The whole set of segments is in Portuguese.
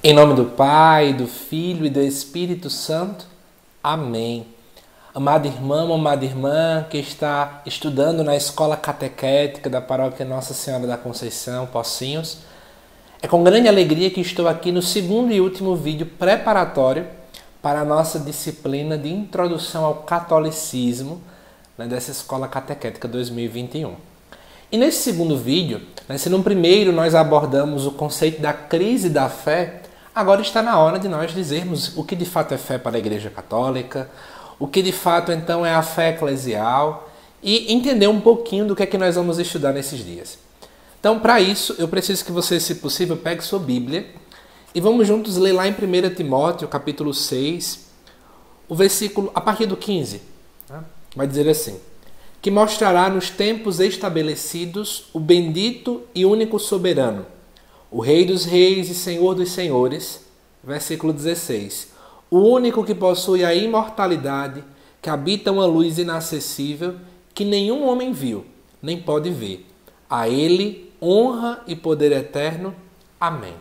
Em nome do Pai, do Filho e do Espírito Santo. Amém. Amado irmão, amada irmã que está estudando na Escola Catequética da Paróquia Nossa Senhora da Conceição, Pocinhos, é com grande alegria que estou aqui no segundo e último vídeo preparatório para a nossa disciplina de Introdução ao Catolicismo, dessa Escola Catequética 2021. E nesse segundo vídeo, se no primeiro nós abordamos o conceito da crise da fé, agora está na hora de nós dizermos o que de fato é fé para a Igreja Católica, o que de fato então é a fé eclesial e entender um pouquinho do que é que nós vamos estudar nesses dias. Então, para isso, eu preciso que você, se possível, pegue sua Bíblia e vamos juntos ler lá em 1 Timóteo, capítulo 6, o versículo a partir do 15. Vai dizer assim: que mostrará nos tempos estabelecidos o bendito e único soberano, o Rei dos reis e Senhor dos senhores, versículo 16, o único que possui a imortalidade, que habita uma luz inacessível, que nenhum homem viu, nem pode ver. A ele honra e poder eterno. Amém.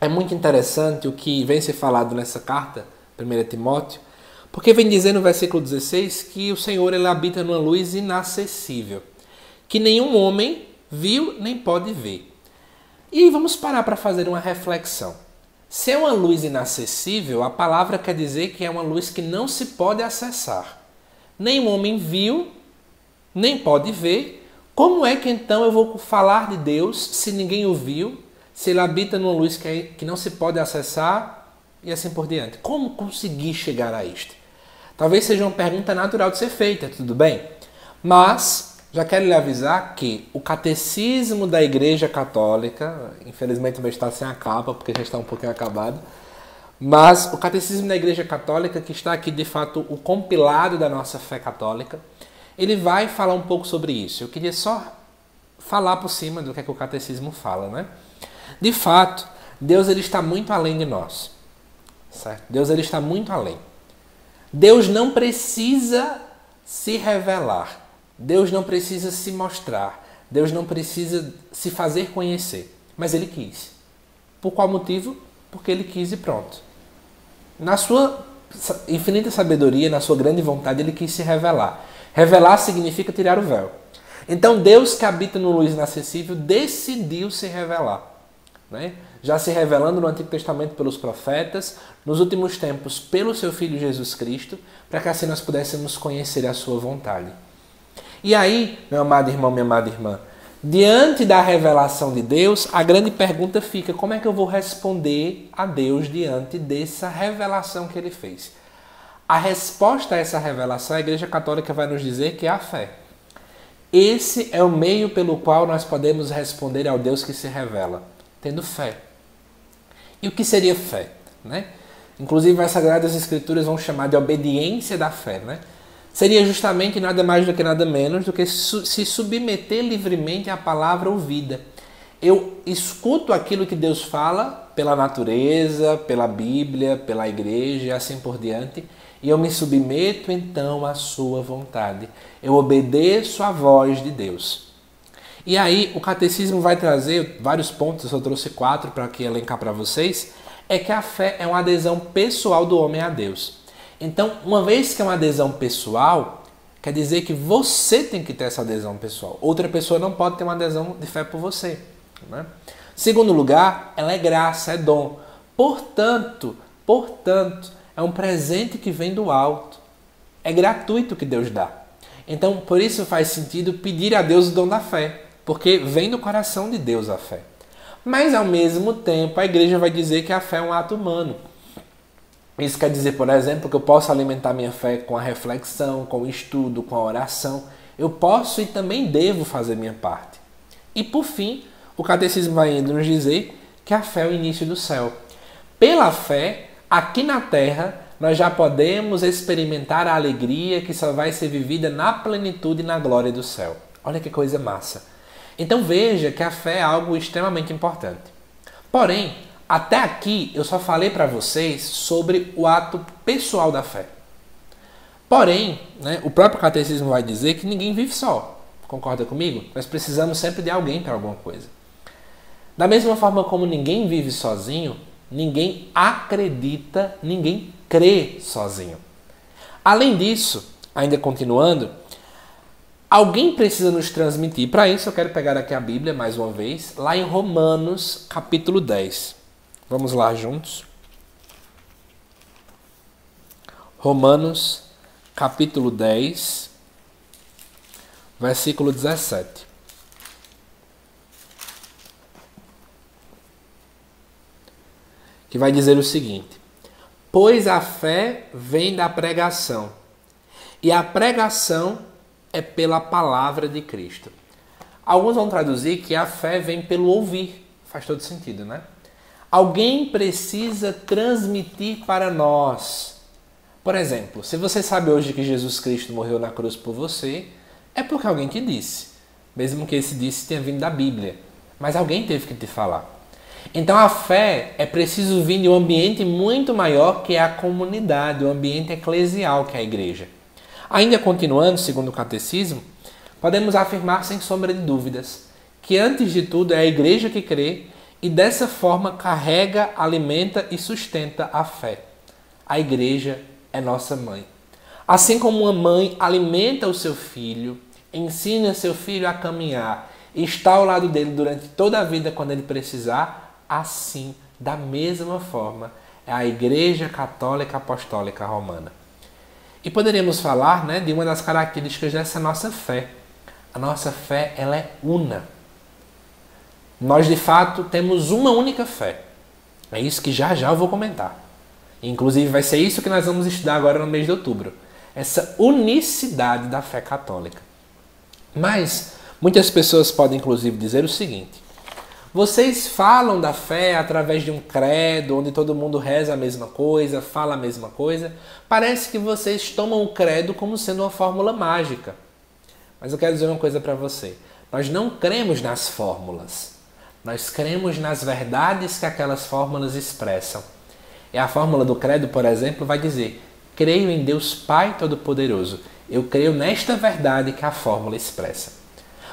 É muito interessante o que vem ser falado nessa carta, 1 Timóteo, porque vem dizer no versículo 16 que o Senhor ele habita numa luz inacessível, que nenhum homem viu nem pode ver. E vamos parar para fazer uma reflexão. Se é uma luz inacessível, a palavra quer dizer que é uma luz que não se pode acessar. Nem o homem viu, nem pode ver. Como é que então eu vou falar de Deus se ninguém o viu, se ele habita numa luz que não se pode acessar e assim por diante? Como conseguir chegar a isto? Talvez seja uma pergunta natural de ser feita, tudo bem? Mas já quero lhe avisar que o Catecismo da Igreja Católica, infelizmente vai estar sem a capa, porque já está um pouquinho acabado, mas o Catecismo da Igreja Católica, que está aqui de fato o compilado da nossa fé católica, ele vai falar um pouco sobre isso. Eu queria só falar por cima do que é que o Catecismo fala, né? De fato, Deus ele está muito além de nós, certo? Deus ele está muito além. Deus não precisa se revelar. Deus não precisa se mostrar. Deus não precisa se fazer conhecer. Mas Ele quis. Por qual motivo? Porque Ele quis e pronto. Na sua infinita sabedoria, na sua grande vontade, Ele quis se revelar. Revelar significa tirar o véu. Então Deus que habita no luz inacessível decidiu se revelar, né? Já se revelando no Antigo Testamento pelos profetas, nos últimos tempos pelo seu Filho Jesus Cristo, para que assim nós pudéssemos conhecer a sua vontade. E aí, meu amado irmão, minha amada irmã, diante da revelação de Deus, a grande pergunta fica: como é que eu vou responder a Deus diante dessa revelação que Ele fez? A resposta a essa revelação, a Igreja Católica vai nos dizer que é a fé. Esse é o meio pelo qual nós podemos responder ao Deus que se revela, tendo fé. E o que seria fé, né? Inclusive as Sagradas Escrituras vão chamar de obediência da fé, né? Seria justamente nada mais do que nada menos do que se submeter livremente à palavra ouvida. Eu escuto aquilo que Deus fala pela natureza, pela Bíblia, pela igreja e assim por diante, e eu me submeto então à sua vontade. Eu obedeço à voz de Deus. E aí o Catecismo vai trazer vários pontos, eu trouxe 4 para aqui elencar para vocês, é que a fé é uma adesão pessoal do homem a Deus. Então, uma vez que é uma adesão pessoal, quer dizer que você tem que ter essa adesão pessoal. Outra pessoa não pode ter uma adesão de fé por você, né? Segundo lugar, ela é graça, é dom. Portanto, é um presente que vem do alto. É gratuito que Deus dá. Então, por isso faz sentido pedir a Deus o dom da fé, porque vem do coração de Deus a fé. Mas, ao mesmo tempo, a igreja vai dizer que a fé é um ato humano. Isso quer dizer, por exemplo, que eu posso alimentar minha fé com a reflexão, com o estudo, com a oração. Eu posso e também devo fazer minha parte. E, por fim, o Catecismo vai indo nos dizer que a fé é o início do céu. Pela fé, aqui na terra, nós já podemos experimentar a alegria que só vai ser vivida na plenitude e na glória do céu. Olha que coisa massa. Então veja que a fé é algo extremamente importante. Porém, até aqui eu só falei para vocês sobre o ato pessoal da fé. Porém, o próprio Catecismo vai dizer que ninguém vive só. Concorda comigo? Nós precisamos sempre de alguém para alguma coisa. Da mesma forma como ninguém vive sozinho, Ninguém acredita, ninguém crê sozinho. Além disso, ainda continuando, alguém precisa nos transmitir. Para isso eu quero pegar aqui a Bíblia mais uma vez, lá em Romanos capítulo 10. Vamos lá juntos. Romanos capítulo 10, versículo 17. Que vai dizer o seguinte: pois a fé vem da pregação, e a pregação é pela palavra de Cristo. Alguns vão traduzir que a fé vem pelo ouvir. Faz todo sentido, né? Alguém precisa transmitir para nós. Por exemplo, se você sabe hoje que Jesus Cristo morreu na cruz por você, é porque alguém te disse. Mesmo que esse disse tenha vindo da Bíblia. Mas alguém teve que te falar. Então a fé é preciso vir de um ambiente muito maior que é a comunidade, o ambiente eclesial que é a igreja. Ainda continuando, segundo o catecismo, podemos afirmar sem sombra de dúvidas que antes de tudo é a igreja que crê e dessa forma carrega, alimenta e sustenta a fé. A igreja é nossa mãe. Assim como uma mãe alimenta o seu filho, ensina seu filho a caminhar e está ao lado dele durante toda a vida quando ele precisar, assim, da mesma forma, é a Igreja Católica Apostólica Romana. E poderíamos falar, né, de uma das características dessa nossa fé. A nossa fé, ela é una. Nós, de fato, temos uma única fé. É isso que já eu vou comentar. Inclusive, vai ser isso que nós vamos estudar agora no mês de outubro. Essa unicidade da fé católica. Mas, muitas pessoas podem, inclusive, dizer o seguinte: vocês falam da fé através de um credo, onde todo mundo reza a mesma coisa, fala a mesma coisa. Parece que vocês tomam o credo como sendo uma fórmula mágica. Mas eu quero dizer uma coisa para você. Nós não cremos nas fórmulas. Nós cremos nas verdades que aquelas fórmulas expressam. E a fórmula do credo, por exemplo, vai dizer: creio em Deus Pai Todo-Poderoso. Eu creio nesta verdade que a fórmula expressa.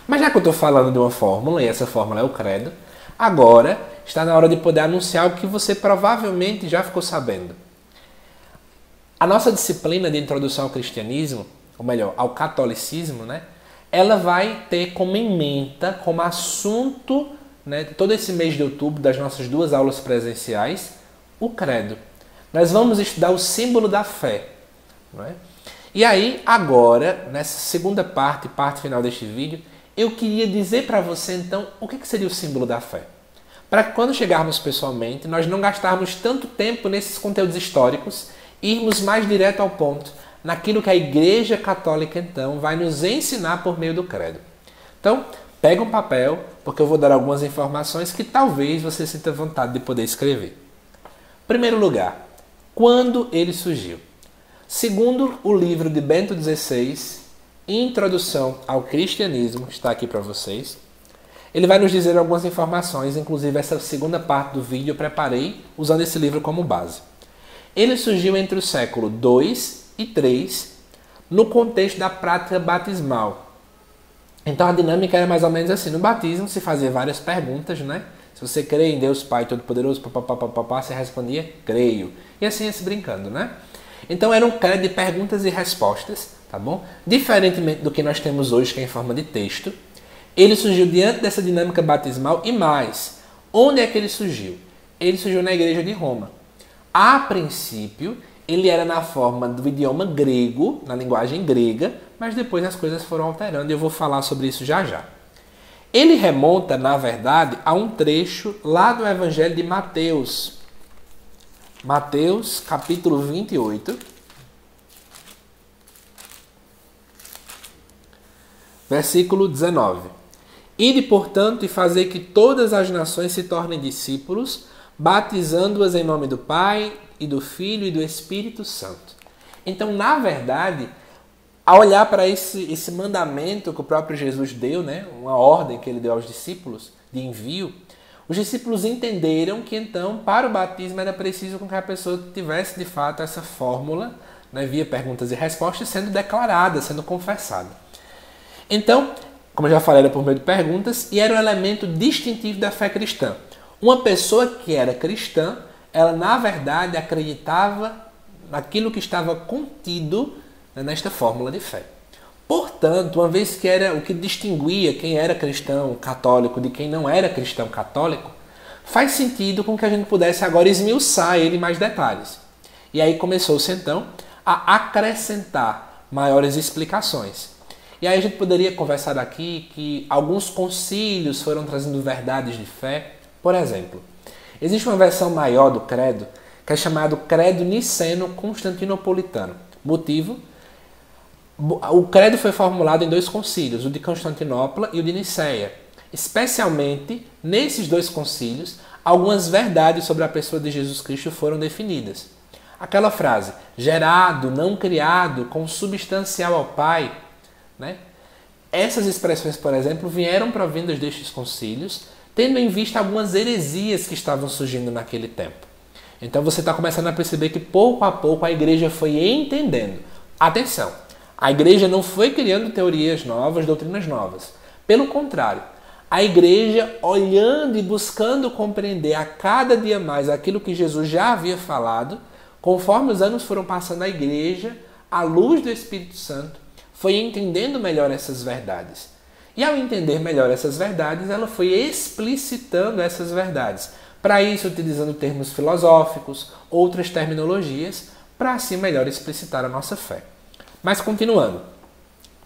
Mas já que eu estou falando de uma fórmula, e essa fórmula é o credo, agora está na hora de poder anunciar o que você provavelmente já ficou sabendo. A nossa disciplina de introdução ao cristianismo, ou melhor, ao catolicismo, né, ela vai ter como ementa, como assunto, né, todo esse mês de outubro, das nossas 2 aulas presenciais, o credo. Nós vamos estudar o símbolo da fé. Não é? E aí, agora, nessa segunda parte final deste vídeo, eu queria dizer para você, então, o que seria o símbolo da fé. Para que quando chegarmos pessoalmente, nós não gastarmos tanto tempo nesses conteúdos históricos e irmos mais direto ao ponto, naquilo que a Igreja Católica, então, vai nos ensinar por meio do credo. Então, pega um papel, porque eu vou dar algumas informações que talvez você sinta vontade de poder escrever. Primeiro lugar, quando ele surgiu? Segundo o livro de Bento XVI, Introdução ao Cristianismo, está aqui para vocês. Ele vai nos dizer algumas informações, inclusive essa segunda parte do vídeo eu preparei usando esse livro como base. Ele surgiu entre o século II e III, no contexto da prática batismal. Então a dinâmica era mais ou menos assim: no batismo se fazia várias perguntas, né? Se você crê em Deus Pai Todo-Poderoso, você respondia, creio. E assim ia se brincando, né? Então era um credo de perguntas e respostas, tá bom? Diferentemente do que nós temos hoje, que é em forma de texto. Ele surgiu diante dessa dinâmica batismal e mais. Onde é que ele surgiu? Ele surgiu na Igreja de Roma. A princípio, ele era na forma do idioma grego, na linguagem grega, mas depois as coisas foram alterando e eu vou falar sobre isso já já. Ele remonta, na verdade, a um trecho lá do Evangelho de Mateus. Mateus, capítulo 28, versículo 19. Ide, portanto, e fazei que todas as nações se tornem discípulos, batizando-as em nome do Pai, e do Filho e do Espírito Santo. Então, na verdade, ao olhar para esse mandamento que o próprio Jesus deu, né, uma ordem que ele deu aos discípulos de envio, os discípulos entenderam que então para o batismo era preciso que a pessoa tivesse de fato essa fórmula, né, via perguntas e respostas, sendo declarada, sendo confessada. Então, como eu já falei, era por meio de perguntas e era um elemento distintivo da fé cristã. Uma pessoa que era cristã, ela na verdade acreditava naquilo que estava contido, né, nesta fórmula de fé. Portanto, uma vez que era o que distinguia quem era cristão católico de quem não era cristão católico, faz sentido com que a gente pudesse agora esmiuçar ele em mais detalhes. E aí começou-se então a acrescentar maiores explicações. E aí a gente poderia conversar aqui que alguns concílios foram trazendo verdades de fé. Por exemplo, existe uma versão maior do credo que é chamado Credo Niceno-Constantinopolitano. Motivo? O credo foi formulado em 2 concílios, o de Constantinopla e o de Niceia. Especialmente nesses 2 concílios, algumas verdades sobre a pessoa de Jesus Cristo foram definidas. Aquela frase, gerado, não criado, consubstancial ao Pai, né? Essas expressões, por exemplo, vieram provindas destes concílios, tendo em vista algumas heresias que estavam surgindo naquele tempo. Então você está começando a perceber que pouco a pouco a igreja foi entendendo. Atenção, a igreja não foi criando teorias novas, doutrinas novas. Pelo contrário, a igreja olhando e buscando compreender a cada dia mais aquilo que Jesus já havia falado, conforme os anos foram passando, a igreja, à luz do Espírito Santo, foi entendendo melhor essas verdades. E ao entender melhor essas verdades, ela foi explicitando essas verdades. Para isso, utilizando termos filosóficos, outras terminologias, para assim melhor explicitar a nossa fé. Mas continuando,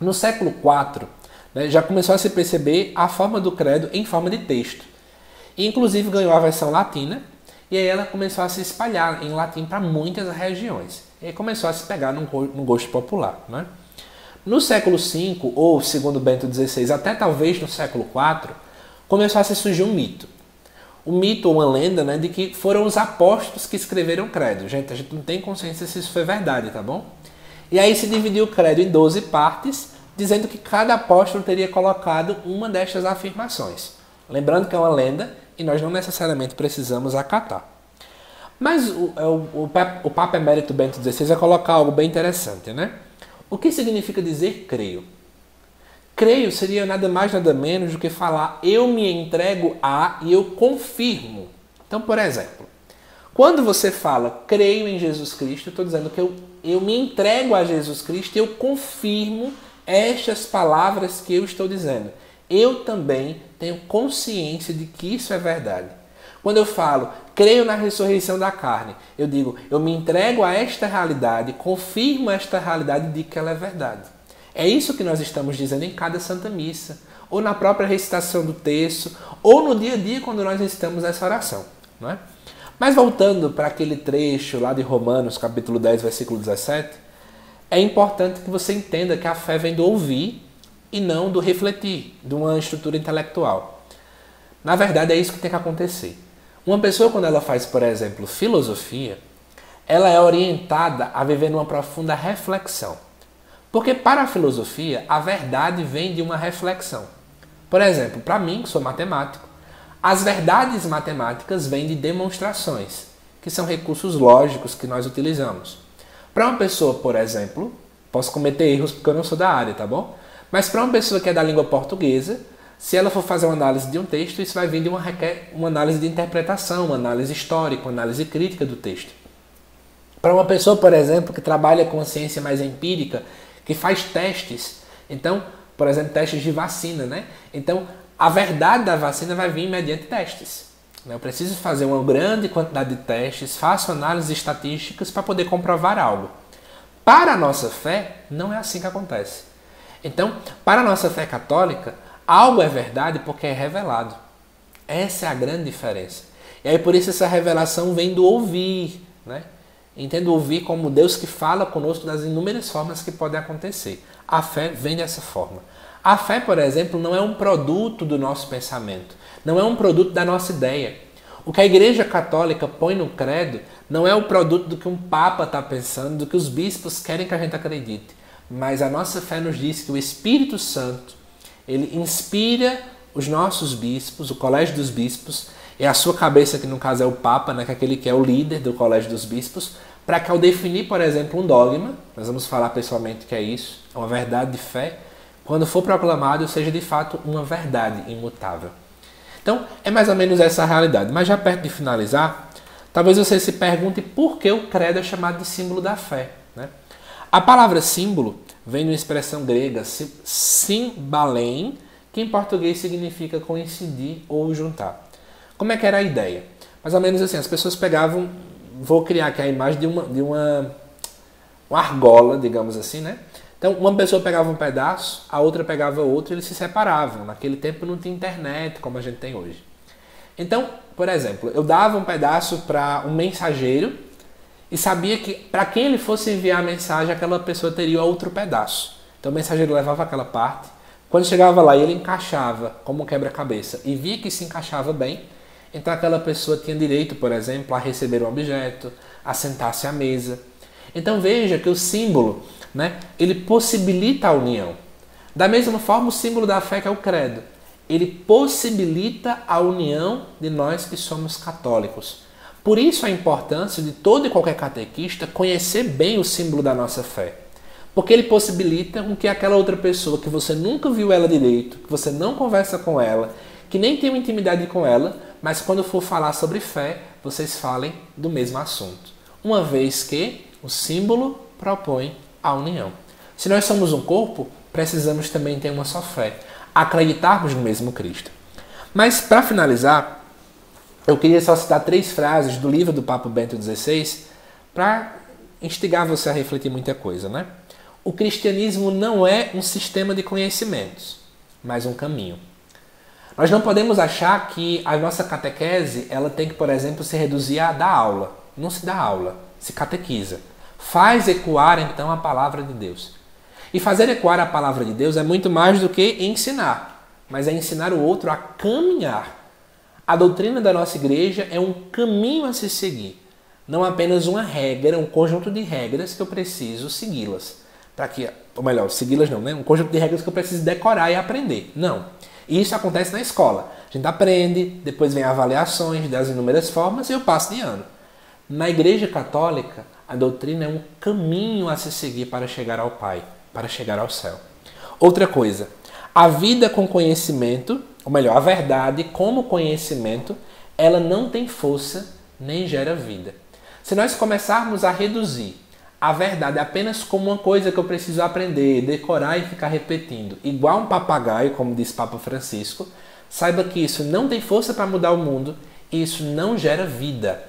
no século IV, né, já começou a se perceber a forma do credo em forma de texto. E, inclusive ganhou a versão latina, e aí ela começou a se espalhar em latim para muitas regiões. E aí começou a se pegar no gosto popular. Né? No século V, ou segundo Bento XVI, até talvez no século IV, começou a se surgir um mito. Um mito ou uma lenda, né, de que foram os apóstolos que escreveram o credo. Gente, a gente não tem consciência se isso foi verdade, tá bom? E aí se dividiu o credo em 12 partes, dizendo que cada apóstolo teria colocado uma destas afirmações. Lembrando que é uma lenda e nós não necessariamente precisamos acatar. Mas o Papa Emérito Bento XVI vai colocar algo bem interessante, né? O que significa dizer creio? Creio seria nada mais nada menos do que falar eu me entrego a e eu confirmo. Então, por exemplo, quando você fala creio em Jesus Cristo, eu estou dizendo que eu me entrego a Jesus Cristo e eu confirmo estas palavras que eu estou dizendo. Eu também tenho consciência de que isso é verdade. Quando eu falo, creio na ressurreição da carne, eu digo, eu me entrego a esta realidade, confirmo esta realidade de que ela é verdade. É isso que nós estamos dizendo em cada Santa Missa, ou na própria recitação do texto, ou no dia a dia quando nós recitamos essa oração. Não é? Mas voltando para aquele trecho lá de Romanos, capítulo 10, versículo 17, é importante que você entenda que a fé vem do ouvir e não do refletir, de uma estrutura intelectual. Na verdade, é isso que tem que acontecer. Uma pessoa, quando ela faz, por exemplo, filosofia, ela é orientada a viver numa profunda reflexão. Porque para a filosofia, a verdade vem de uma reflexão. Por exemplo, para mim, que sou matemático, as verdades matemáticas vêm de demonstrações, que são recursos lógicos que nós utilizamos. Para uma pessoa, por exemplo, posso cometer erros porque eu não sou da área, tá bom? Mas para uma pessoa que é da língua portuguesa, se ela for fazer uma análise de um texto, isso vai vir de uma análise de interpretação, uma análise histórica, uma análise crítica do texto. Para uma pessoa, por exemplo, que trabalha com a ciência mais empírica, que faz testes, então, por exemplo, testes de vacina, né? Então, a verdade da vacina vai vir mediante testes. Eu preciso fazer uma grande quantidade de testes, faço análises estatísticas para poder comprovar algo. Para a nossa fé, não é assim que acontece. Então, para a nossa fé católica, algo é verdade porque é revelado. Essa é a grande diferença. E aí por isso essa revelação vem do ouvir, né? Entendo ouvir como Deus que fala conosco das inúmeras formas que podem acontecer. A fé vem dessa forma. A fé, por exemplo, não é um produto do nosso pensamento, não é um produto da nossa ideia. O que a Igreja Católica põe no credo não é o produto do que um Papa está pensando, do que os bispos querem que a gente acredite. Mas a nossa fé nos diz que o Espírito Santo, ele inspira os nossos bispos, o Colégio dos Bispos, e a sua cabeça, que no caso é o Papa, né, que é aquele que é o líder do Colégio dos Bispos, para que ao definir, por exemplo, um dogma, nós vamos falar pessoalmente que é isso, é uma verdade de fé, quando for proclamado, seja de fato uma verdade imutável. Então, é mais ou menos essa a realidade. Mas já perto de finalizar, Talvez você se pergunte por que o credo é chamado de símbolo da fé, né? A palavra símbolo vem de uma expressão grega, symbalein, que em português significa coincidir ou juntar. Como é que era a ideia? Mais ou menos assim, as pessoas pegavam, vou criar aqui a imagem de uma argola, digamos assim, né? Então, uma pessoa pegava um pedaço, a outra pegava outro e eles se separavam. Naquele tempo não tinha internet como a gente tem hoje. Então, por exemplo, eu dava um pedaço para um mensageiro e sabia que para quem ele fosse enviar a mensagem, aquela pessoa teria outro pedaço. Então o mensageiro levava aquela parte, quando chegava lá ele encaixava como um quebra-cabeça e via que se encaixava bem, então aquela pessoa tinha direito, por exemplo, a receber um objeto, a sentar-se à mesa. Então veja que o símbolo, né, ele possibilita a união. Da mesma forma, o símbolo da fé, que é o credo, ele possibilita a união de nós que somos católicos. Por isso a importância de todo e qualquer catequista conhecer bem o símbolo da nossa fé. Porque ele possibilita com que aquela outra pessoa que você nunca viu ela direito, que você não conversa com ela, que nem tem uma intimidade com ela, mas quando for falar sobre fé, vocês falem do mesmo assunto. Uma vez que o símbolo propõe a união. Se nós somos um corpo, precisamos também ter uma só fé, acreditarmos no mesmo Cristo. Mas para finalizar, eu queria só citar 3 frases do livro do Papa Bento XVI para instigar você a refletir muita coisa, né? O cristianismo não é um sistema de conhecimentos, mas um caminho. Nós não podemos achar que a nossa catequese ela tem que, por exemplo, se reduzir a dar aula. Não se dá aula, se catequiza. Faz ecoar, então, a palavra de Deus. E fazer ecoar a palavra de Deus é muito mais do que ensinar, mas é ensinar o outro a caminhar. A doutrina da nossa igreja é um caminho a se seguir, não apenas uma regra, um conjunto de regras que eu preciso segui-las. Para que, ou melhor, segui-las não, né? Um conjunto de regras que eu preciso decorar e aprender. Não. Isso acontece na escola. A gente aprende, depois vem avaliações das inúmeras formas e eu passo de ano. Na Igreja Católica, a doutrina é um caminho a se seguir para chegar ao Pai, para chegar ao céu. Outra coisa, a vida com conhecimento, ou melhor, a verdade como conhecimento, ela não tem força nem gera vida. Se nós começarmos a reduzir a verdade apenas como uma coisa que eu preciso aprender, decorar e ficar repetindo, igual um papagaio, como diz Papa Francisco, saiba que isso não tem força para mudar o mundo e isso não gera vida.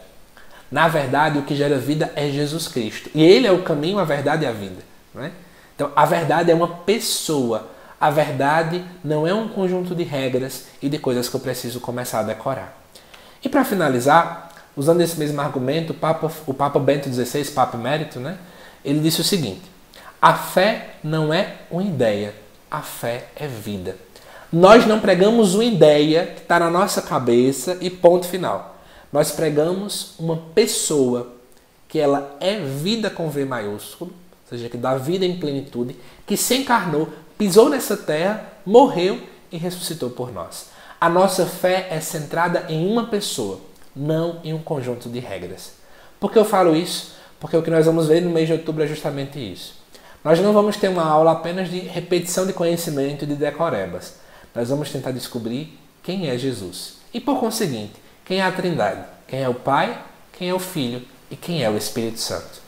Na verdade, o que gera vida é Jesus Cristo. E Ele é o caminho, a verdade e a vida. Não é? Então, a verdade é uma pessoa. A verdade não é um conjunto de regras e de coisas que eu preciso começar a decorar. E para finalizar, usando esse mesmo argumento, o Papa Bento XVI, Papa Emérito, né, ele disse o seguinte: a fé não é uma ideia, a fé é vida. Nós não pregamos uma ideia que está na nossa cabeça e ponto final. Nós pregamos uma pessoa que ela é vida com V maiúsculo, ou seja, que dá vida em plenitude, que se encarnou, pisou nessa terra, morreu e ressuscitou por nós. A nossa fé é centrada em uma pessoa, não em um conjunto de regras. Por que eu falo isso? Porque o que nós vamos ver no mês de outubro é justamente isso. Nós não vamos ter uma aula apenas de repetição de conhecimento e de decorebas. Nós vamos tentar descobrir quem é Jesus. E por conseguinte, quem é a Trindade? Quem é o Pai, quem é o Filho e quem é o Espírito Santo.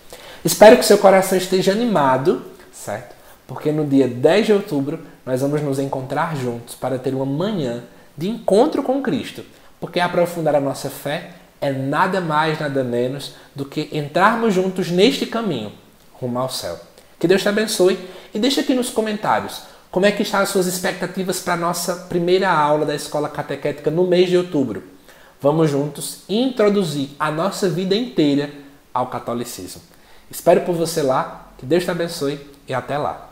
Espero que seu coração esteja animado, certo? Porque no dia 10 de outubro nós vamos nos encontrar juntos para ter uma manhã de encontro com Cristo. Porque aprofundar a nossa fé é nada mais, nada menos do que entrarmos juntos neste caminho rumo ao céu. Que Deus te abençoe e deixa aqui nos comentários como é que estão as suas expectativas para a nossa primeira aula da Escola Catequética no mês de outubro. Vamos juntos introduzir a nossa vida inteira ao catolicismo. Espero por você lá, que Deus te abençoe e até lá.